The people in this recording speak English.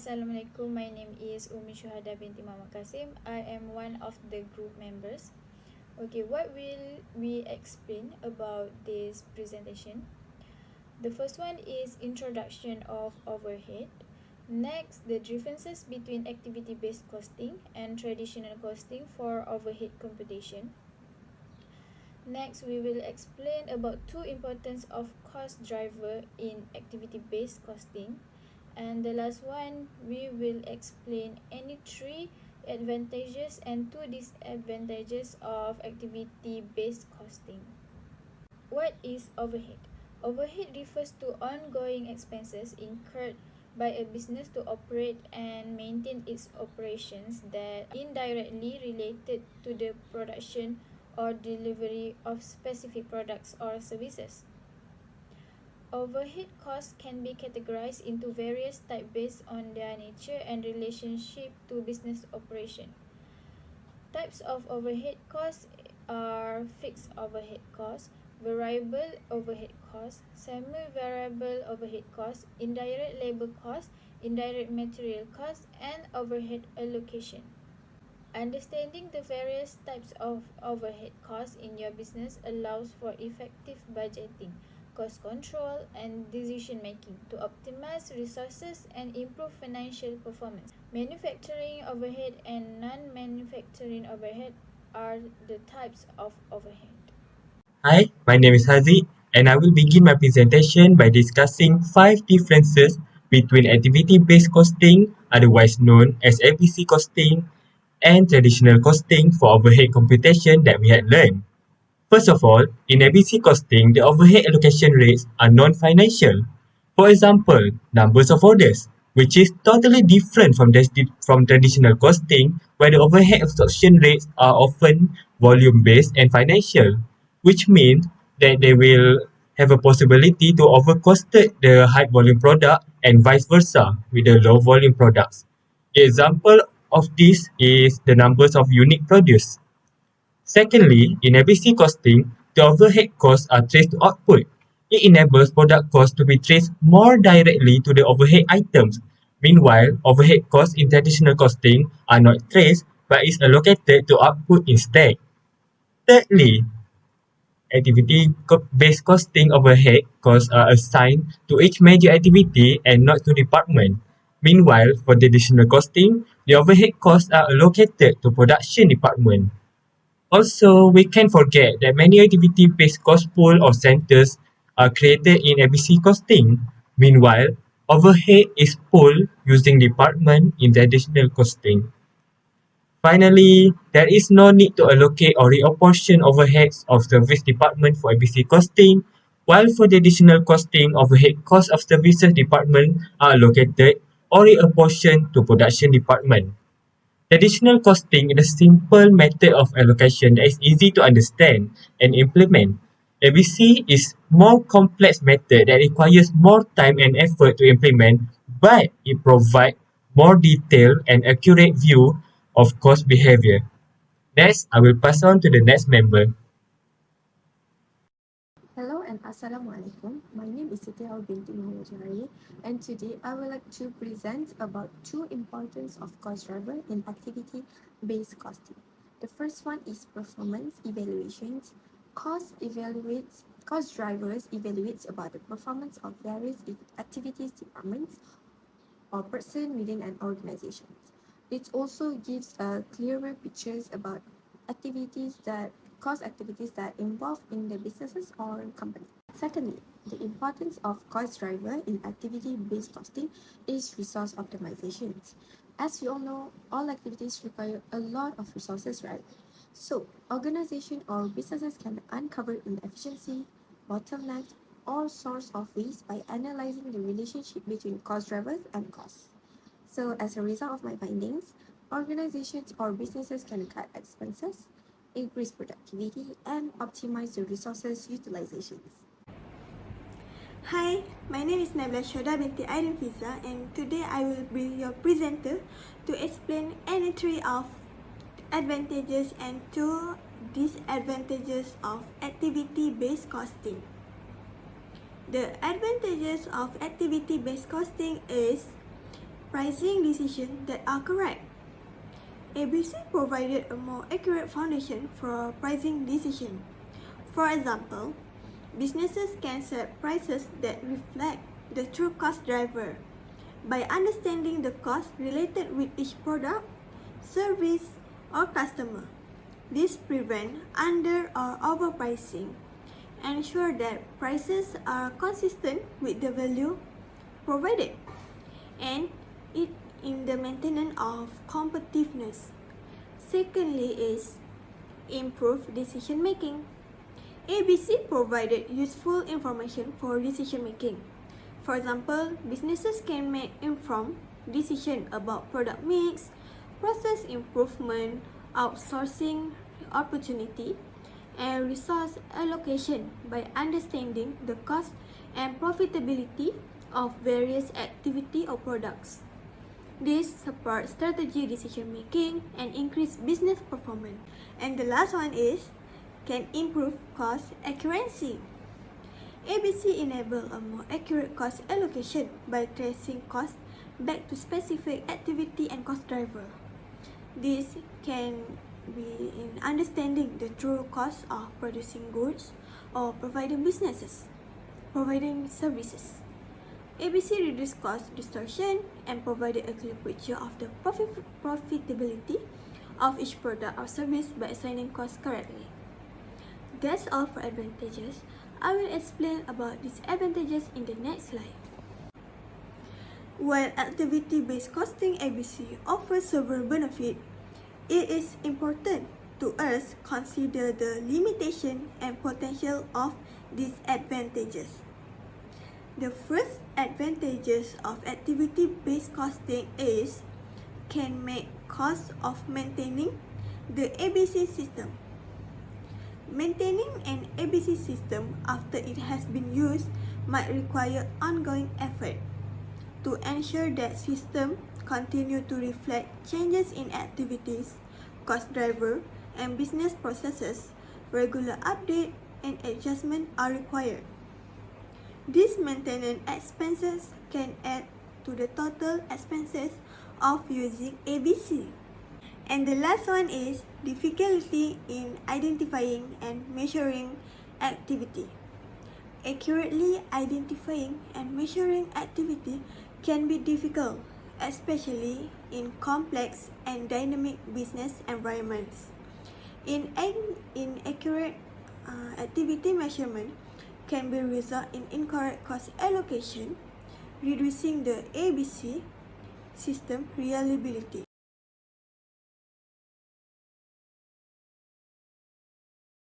Assalamualaikum. My name is Umi Syuhada binti Muhammad Kasim. I am one of the group members. Okay, what will we explain about this presentation? The first one is introduction of overhead. Next, the differences between activity-based costing and traditional costing for overhead computation. Next, we will explain about two importance of cost driver in activity-based costing. And the last one, we will explain any three advantages and two disadvantages of activity-based costing. What is overhead? Overhead refers to ongoing expenses incurred by a business to operate and maintain its operations that are indirectly related to the production or delivery of specific products or services. Overhead costs can be categorized into various types based on their nature and relationship to business operation. Types of overhead costs are fixed overhead costs, variable overhead costs, semi-variable overhead costs, indirect labor costs, indirect material costs, and overhead allocation. Understanding the various types of overhead costs in your business allows for effective budgeting, cost control, and decision making to optimize resources and improve financial performance. Manufacturing overhead and non-manufacturing overhead are the types of overhead. Hi, my name is Haziq, and I will begin my presentation by discussing 5 differences between activity-based costing, otherwise known as ABC costing, and traditional costing for overhead computation that we had learned. First of all, in ABC costing, the overhead allocation rates are non-financial. For example, numbers of orders, which is totally different from traditional costing, where the overhead absorption rates are often volume-based and financial, which means that they will have a possibility to overcosted the high volume product and vice versa with the low volume products. The example of this is the numbers of unit produced. Secondly, in ABC costing, the overhead costs are traced to output. It enables product costs to be traced more directly to the overhead items. Meanwhile, overhead costs in traditional costing are not traced but is allocated to output instead. Thirdly, activity-based costing overhead costs are assigned to each major activity and not to department. Meanwhile, for traditional costing, the overhead costs are allocated to production department. Also, we can't forget that many activity-based cost pool or centers are created in ABC costing. Meanwhile, overhead is pooled using department in traditional costing. Finally, there is no need to allocate or reapportion overheads of service department for ABC costing, while for the additional costing, overhead costs of services department are allocated or reapportioned to production department. Traditional costing is a simple method of allocation that is easy to understand and implement. ABC is more complex method that requires more time and effort to implement, but it provides more detailed and accurate view of cost behavior. Next, I will pass on to the next member. Hello and Assalamualaikum. My name is Siti binti Muhammad and today I would like to present about two importance of cost driver in activity-based costing. The first one is performance evaluations. Cost drivers evaluates about the performance of various activities departments or person within an organization. It also gives a clearer pictures about activities that involve in the businesses or company. Secondly, the importance of cost driver in activity-based costing is resource optimization. As we all know, all activities require a lot of resources, right? So, organization or businesses can uncover inefficiency, bottlenecks, or source of waste by analyzing the relationship between cost drivers and costs. So, as a result of my findings, organizations or businesses can cut expenses, increase productivity, and optimize the resources utilizations. Hi, my name is Nabila Shoda binti N5BA1112B and today I will be your presenter to explain any three of advantages and two disadvantages of activity-based costing. The advantages of activity-based costing is pricing decisions that are correct. ABC provided a more accurate foundation for pricing decisions. For example, businesses can set prices that reflect the true cost driver by understanding the cost related with each product, service, or customer. This prevents under or overpricing, ensure that prices are consistent with the value provided, and it in the maintenance of competitiveness. Secondly is improve decision making. ABC provided useful information for decision making. For example, businesses can make informed decisions about product mix, process improvement, outsourcing opportunity, and resource allocation by understanding the cost and profitability of various activity or products. This supports strategy decision making and increase business performance. And the last one is can improve cost accuracy. ABC enable a more accurate cost allocation by tracing costs back to specific activity and cost driver. This can be in understanding the true cost of producing goods or providing services. ABC reduced cost distortion and provided a clear picture of the profitability of each product or service by assigning costs correctly. That's all for advantages. I will explain about disadvantages in the next slide. While activity-based costing ABC offers several benefits, it is important to us consider the limitation and potential of disadvantages. The first advantages of activity-based costing is can make cost of maintaining the ABC system. Maintaining an ABC system after it has been used might require ongoing effort to ensure that system continue to reflect changes in activities, cost driver, and business processes. Regular update and adjustment are required. These maintenance expenses can add to the total expenses of using ABC. And the last one is difficulty in identifying and measuring activity. Accurately identifying and measuring activity can be difficult, especially in complex and dynamic business environments. Inaccurate activity measurement can be result in incorrect cost allocation, reducing the ABC system reliability.